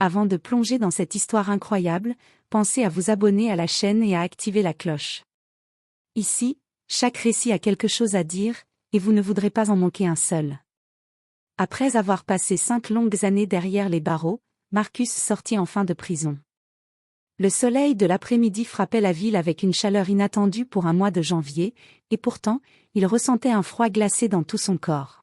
Avant de plonger dans cette histoire incroyable, pensez à vous abonner à la chaîne et à activer la cloche. Ici, chaque récit a quelque chose à dire, et vous ne voudrez pas en manquer un seul. Après avoir passé 5 longues années derrière les barreaux, Marcus sortit enfin de prison. Le soleil de l'après-midi frappait la ville avec une chaleur inattendue pour un mois de janvier, et pourtant, il ressentait un froid glacé dans tout son corps.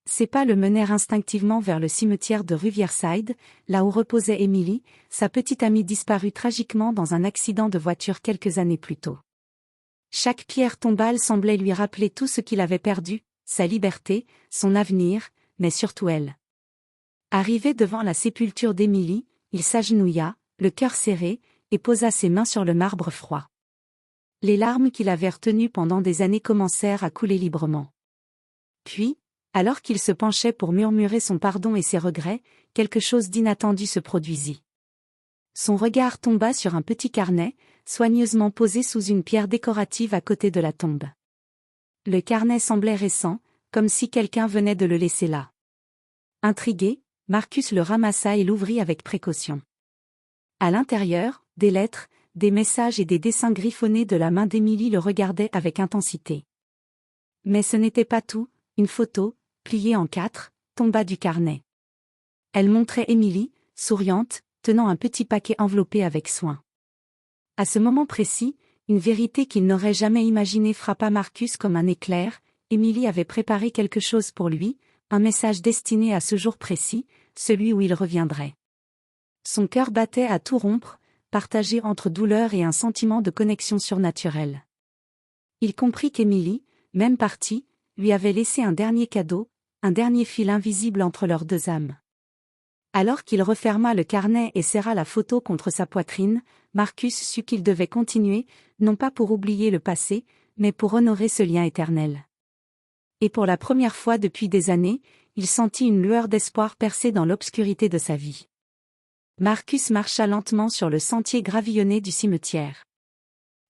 Ses pas le menèrent instinctivement vers le cimetière de Riverside, là où reposait Emily, sa petite amie disparue tragiquement dans un accident de voiture quelques années plus tôt. Chaque pierre tombale semblait lui rappeler tout ce qu'il avait perdu, sa liberté, son avenir, mais surtout elle. Arrivé devant la sépulture d'Emily, il s'agenouilla, le cœur serré, et posa ses mains sur le marbre froid. Les larmes qu'il avait retenues pendant des années commencèrent à couler librement. Puis, alors qu'il se penchait pour murmurer son pardon et ses regrets, quelque chose d'inattendu se produisit. Son regard tomba sur un petit carnet, soigneusement posé sous une pierre décorative à côté de la tombe. Le carnet semblait récent, comme si quelqu'un venait de le laisser là. Intrigué, Marcus le ramassa et l'ouvrit avec précaution. À l'intérieur, des lettres, des messages et des dessins griffonnés de la main d'Emily le regardaient avec intensité. Mais ce n'était pas tout, une photo, pliée en 4, tomba du carnet. Elle montrait Emily, souriante, tenant un petit paquet enveloppé avec soin. À ce moment précis, une vérité qu'il n'aurait jamais imaginée frappa Marcus comme un éclair. Emily avait préparé quelque chose pour lui, un message destiné à ce jour précis, celui où il reviendrait. Son cœur battait à tout rompre, partagé entre douleur et un sentiment de connexion surnaturelle. Il comprit qu'Emily, même partie, lui avait laissé un dernier cadeau, un dernier fil invisible entre leurs deux âmes. Alors qu'il referma le carnet et serra la photo contre sa poitrine, Marcus sut qu'il devait continuer, non pas pour oublier le passé, mais pour honorer ce lien éternel. Et pour la première fois depuis des années, il sentit une lueur d'espoir percer dans l'obscurité de sa vie. Marcus marcha lentement sur le sentier gravillonné du cimetière.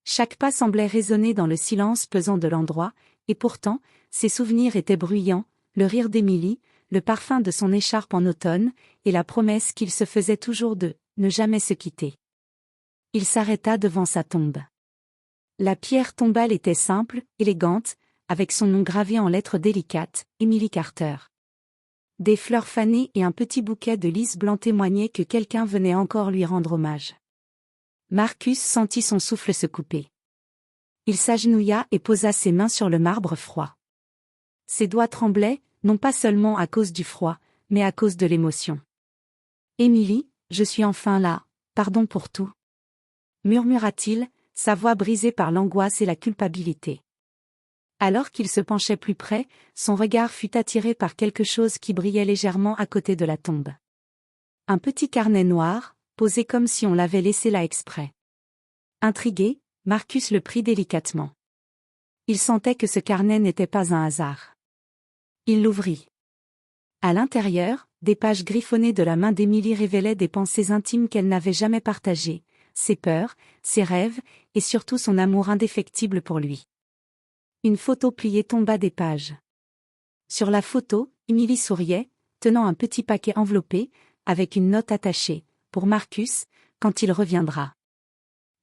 Chaque pas semblait résonner dans le silence pesant de l'endroit, et pourtant, ses souvenirs étaient bruyants, le rire d'Emily, le parfum de son écharpe en automne, et la promesse qu'il se faisait toujours de ne jamais se quitter. Il s'arrêta devant sa tombe. La pierre tombale était simple, élégante, avec son nom gravé en lettres délicates, Emily Carter. Des fleurs fanées et un petit bouquet de lys blanc témoignaient que quelqu'un venait encore lui rendre hommage. Marcus sentit son souffle se couper. Il s'agenouilla et posa ses mains sur le marbre froid. Ses doigts tremblaient, non pas seulement à cause du froid, mais à cause de l'émotion. « Emily, je suis enfin là, pardon pour tout. » murmura-t-il, sa voix brisée par l'angoisse et la culpabilité. Alors qu'il se penchait plus près, son regard fut attiré par quelque chose qui brillait légèrement à côté de la tombe. Un petit carnet noir, posé comme si on l'avait laissé là exprès. Intrigué, Marcus le prit délicatement. Il sentait que ce carnet n'était pas un hasard. Il l'ouvrit. À l'intérieur, des pages griffonnées de la main d'Emily révélaient des pensées intimes qu'elle n'avait jamais partagées, ses peurs, ses rêves, et surtout son amour indéfectible pour lui. Une photo pliée tomba des pages. Sur la photo, Emily souriait, tenant un petit paquet enveloppé, avec une note attachée, pour Marcus, quand il reviendra.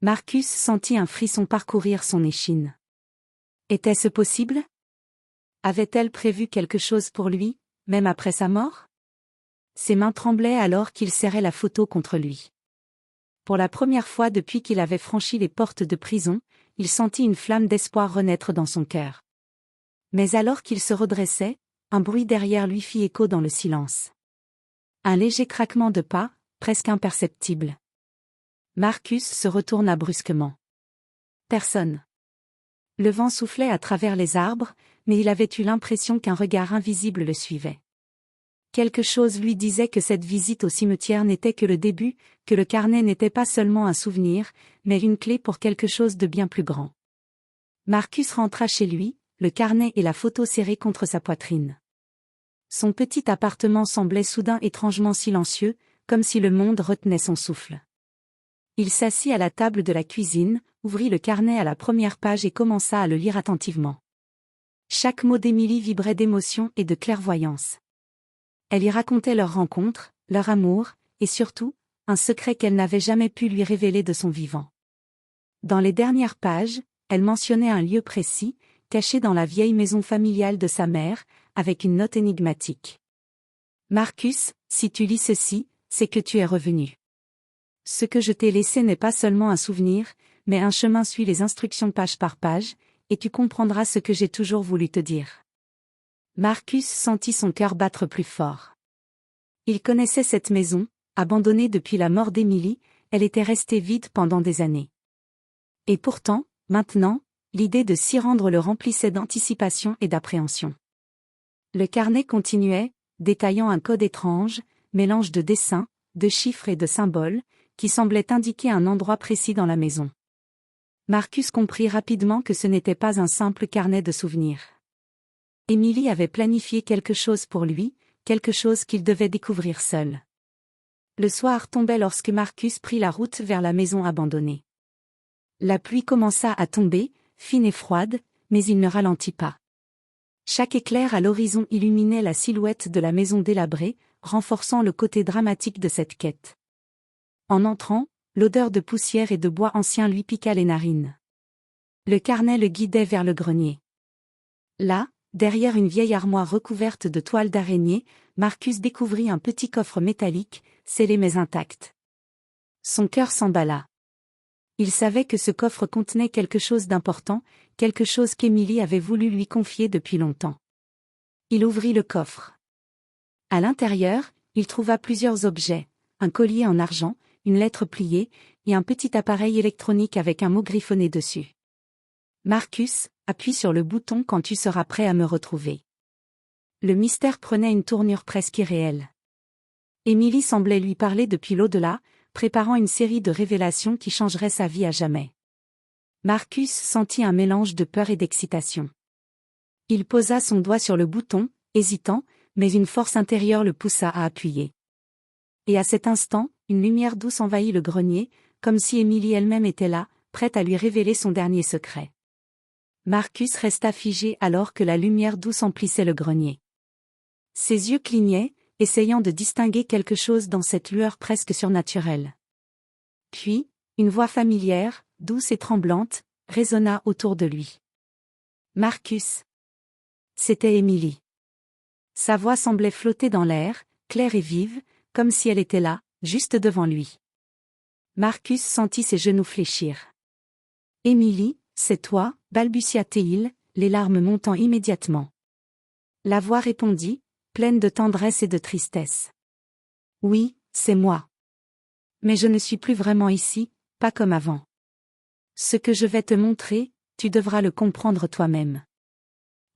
Marcus sentit un frisson parcourir son échine. Était-ce possible? Avait-elle prévu quelque chose pour lui, même après sa mort? Ses mains tremblaient alors qu'il serrait la photo contre lui. Pour la première fois depuis qu'il avait franchi les portes de prison, il sentit une flamme d'espoir renaître dans son cœur. Mais alors qu'il se redressait, un bruit derrière lui fit écho dans le silence. Un léger craquement de pas, presque imperceptible. Marcus se retourna brusquement. Personne. Le vent soufflait à travers les arbres, mais il avait eu l'impression qu'un regard invisible le suivait. Quelque chose lui disait que cette visite au cimetière n'était que le début, que le carnet n'était pas seulement un souvenir, mais une clé pour quelque chose de bien plus grand. Marcus rentra chez lui, le carnet et la photo serrés contre sa poitrine. Son petit appartement semblait soudain étrangement silencieux, comme si le monde retenait son souffle. Il s'assit à la table de la cuisine, ouvrit le carnet à la première page et commença à le lire attentivement. Chaque mot d'Emily vibrait d'émotion et de clairvoyance. Elle y racontait leur rencontre, leur amour, et surtout, un secret qu'elle n'avait jamais pu lui révéler de son vivant. Dans les dernières pages, elle mentionnait un lieu précis, caché dans la vieille maison familiale de sa mère, avec une note énigmatique. Marcus, si tu lis ceci, c'est que tu es revenu. Ce que je t'ai laissé n'est pas seulement un souvenir, mais un chemin suit les instructions page par page, et tu comprendras ce que j'ai toujours voulu te dire. Marcus sentit son cœur battre plus fort. Il connaissait cette maison, abandonnée depuis la mort d'Emily, elle était restée vide pendant des années. Et pourtant, maintenant, l'idée de s'y rendre le remplissait d'anticipation et d'appréhension. Le carnet continuait, détaillant un code étrange, mélange de dessins, de chiffres et de symboles, qui semblait indiquer un endroit précis dans la maison. Marcus comprit rapidement que ce n'était pas un simple carnet de souvenirs. Emily avait planifié quelque chose pour lui, quelque chose qu'il devait découvrir seul. Le soir tombait lorsque Marcus prit la route vers la maison abandonnée. La pluie commença à tomber, fine et froide, mais il ne ralentit pas. Chaque éclair à l'horizon illuminait la silhouette de la maison délabrée, renforçant le côté dramatique de cette quête. En entrant, l'odeur de poussière et de bois ancien lui piqua les narines. Le carnet le guidait vers le grenier. Là, derrière une vieille armoire recouverte de toiles d'araignée, Marcus découvrit un petit coffre métallique, scellé mais intact. Son cœur s'emballa. Il savait que ce coffre contenait quelque chose d'important, quelque chose qu'Emily avait voulu lui confier depuis longtemps. Il ouvrit le coffre. À l'intérieur, il trouva plusieurs objets, un collier en argent, une lettre pliée, et un petit appareil électronique avec un mot griffonné dessus. Marcus, appuie sur le bouton quand tu seras prêt à me retrouver. Le mystère prenait une tournure presque irréelle. Emily semblait lui parler depuis l'au-delà, préparant une série de révélations qui changeraient sa vie à jamais. Marcus sentit un mélange de peur et d'excitation. Il posa son doigt sur le bouton, hésitant, mais une force intérieure le poussa à appuyer. Et à cet instant, une lumière douce envahit le grenier, comme si Emily elle-même était là, prête à lui révéler son dernier secret. Marcus resta figé alors que la lumière douce emplissait le grenier. Ses yeux clignaient, essayant de distinguer quelque chose dans cette lueur presque surnaturelle. Puis, une voix familière, douce et tremblante, résonna autour de lui. Marcus. C'était Emily. Sa voix semblait flotter dans l'air, claire et vive, comme si elle était là, juste devant lui. Marcus sentit ses genoux fléchir. Emily, c'est toi, balbutia-t-il, les larmes montant immédiatement. La voix répondit, pleine de tendresse et de tristesse. Oui, c'est moi. Mais je ne suis plus vraiment ici, pas comme avant. Ce que je vais te montrer, tu devras le comprendre toi-même.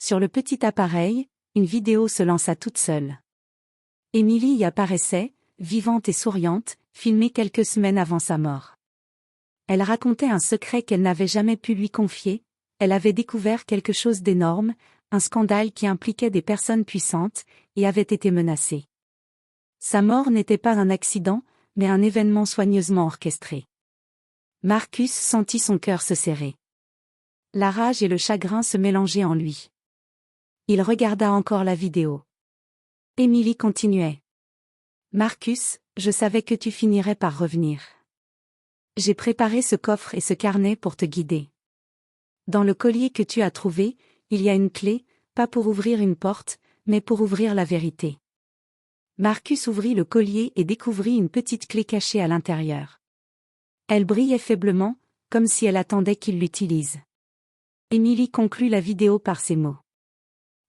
Sur le petit appareil, une vidéo se lança toute seule. Emily y apparaissait, vivante et souriante, filmée quelques semaines avant sa mort. Elle racontait un secret qu'elle n'avait jamais pu lui confier, elle avait découvert quelque chose d'énorme, un scandale qui impliquait des personnes puissantes, et avait été menacée. Sa mort n'était pas un accident, mais un événement soigneusement orchestré. Marcus sentit son cœur se serrer. La rage et le chagrin se mélangeaient en lui. Il regarda encore la vidéo. Emily continuait. Marcus, je savais que tu finirais par revenir. J'ai préparé ce coffre et ce carnet pour te guider. Dans le collier que tu as trouvé, il y a une clé, pas pour ouvrir une porte, mais pour ouvrir la vérité. Marcus ouvrit le collier et découvrit une petite clé cachée à l'intérieur. Elle brillait faiblement, comme si elle attendait qu'il l'utilise. Emily conclut la vidéo par ces mots.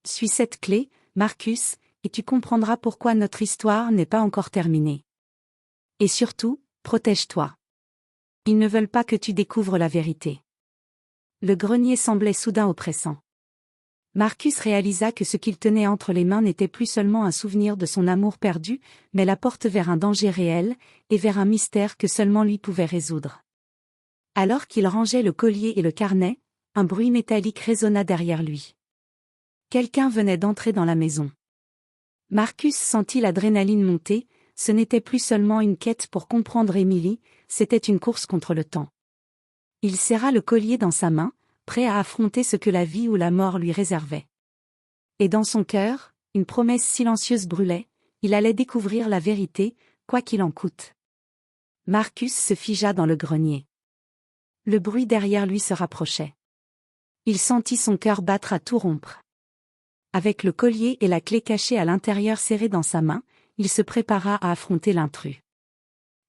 Suis cette clé, Marcus, et tu comprendras pourquoi notre histoire n'est pas encore terminée. Et surtout, protège-toi. Ils ne veulent pas que tu découvres la vérité. Le grenier semblait soudain oppressant. Marcus réalisa que ce qu'il tenait entre les mains n'était plus seulement un souvenir de son amour perdu, mais la porte vers un danger réel, et vers un mystère que seulement lui pouvait résoudre. Alors qu'il rangeait le collier et le carnet, un bruit métallique résonna derrière lui. Quelqu'un venait d'entrer dans la maison. Marcus sentit l'adrénaline monter, ce n'était plus seulement une quête pour comprendre Emily, c'était une course contre le temps. Il serra le collier dans sa main, prêt à affronter ce que la vie ou la mort lui réservait. Et dans son cœur, une promesse silencieuse brûlait, il allait découvrir la vérité, quoi qu'il en coûte. Marcus se figea dans le grenier. Le bruit derrière lui se rapprochait. Il sentit son cœur battre à tout rompre. Avec le collier et la clé cachée à l'intérieur serrée dans sa main, il se prépara à affronter l'intrus.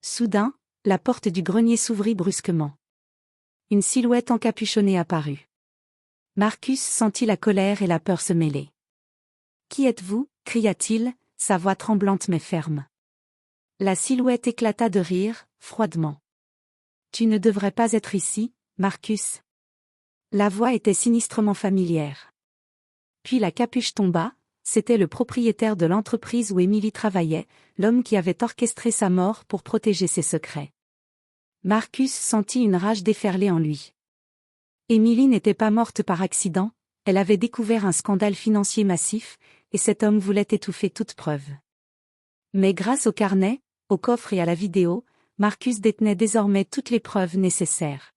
Soudain, la porte du grenier s'ouvrit brusquement. Une silhouette encapuchonnée apparut. Marcus sentit la colère et la peur se mêler. « Qui êtes-vous » cria-t-il, sa voix tremblante mais ferme. La silhouette éclata de rire, froidement. « Tu ne devrais pas être ici, Marcus. » La voix était sinistrement familière. Puis la capuche tomba, c'était le propriétaire de l'entreprise où Emily travaillait, l'homme qui avait orchestré sa mort pour protéger ses secrets. Marcus sentit une rage déferler en lui. Emily n'était pas morte par accident, elle avait découvert un scandale financier massif, et cet homme voulait étouffer toute preuve. Mais grâce au carnet, au coffre et à la vidéo, Marcus détenait désormais toutes les preuves nécessaires.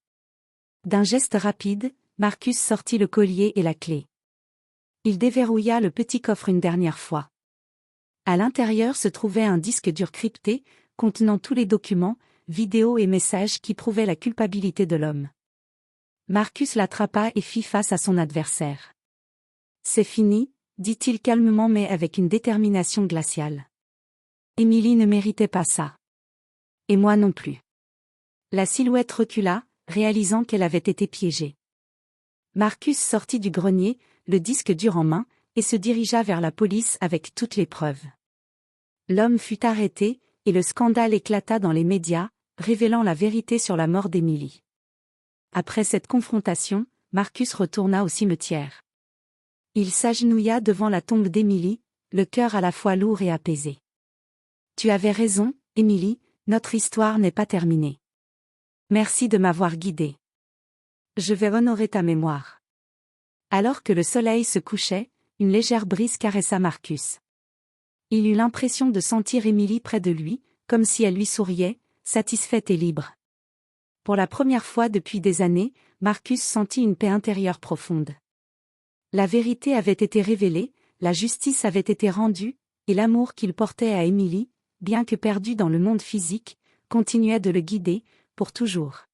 D'un geste rapide, Marcus sortit le collier et la clé. Il déverrouilla le petit coffre une dernière fois. À l'intérieur se trouvait un disque dur crypté, contenant tous les documents, vidéos et messages qui prouvaient la culpabilité de l'homme. Marcus l'attrapa et fit face à son adversaire. « C'est fini », dit-il calmement mais avec une détermination glaciale. Emily ne méritait pas ça. Et moi non plus. La silhouette recula, réalisant qu'elle avait été piégée. Marcus sortit du grenier, le disque dur en main, et se dirigea vers la police avec toutes les preuves. L'homme fut arrêté, et le scandale éclata dans les médias, révélant la vérité sur la mort d'Emily. Après cette confrontation, Marcus retourna au cimetière. Il s'agenouilla devant la tombe d'Emily, le cœur à la fois lourd et apaisé. « Tu avais raison, Emily, notre histoire n'est pas terminée. Merci de m'avoir guidé. Je vais honorer ta mémoire. » Alors que le soleil se couchait, une légère brise caressa Marcus. Il eut l'impression de sentir Emily près de lui, comme si elle lui souriait, satisfaite et libre. Pour la première fois depuis des années, Marcus sentit une paix intérieure profonde. La vérité avait été révélée, la justice avait été rendue, et l'amour qu'il portait à Emily, bien que perdu dans le monde physique, continuait de le guider, pour toujours.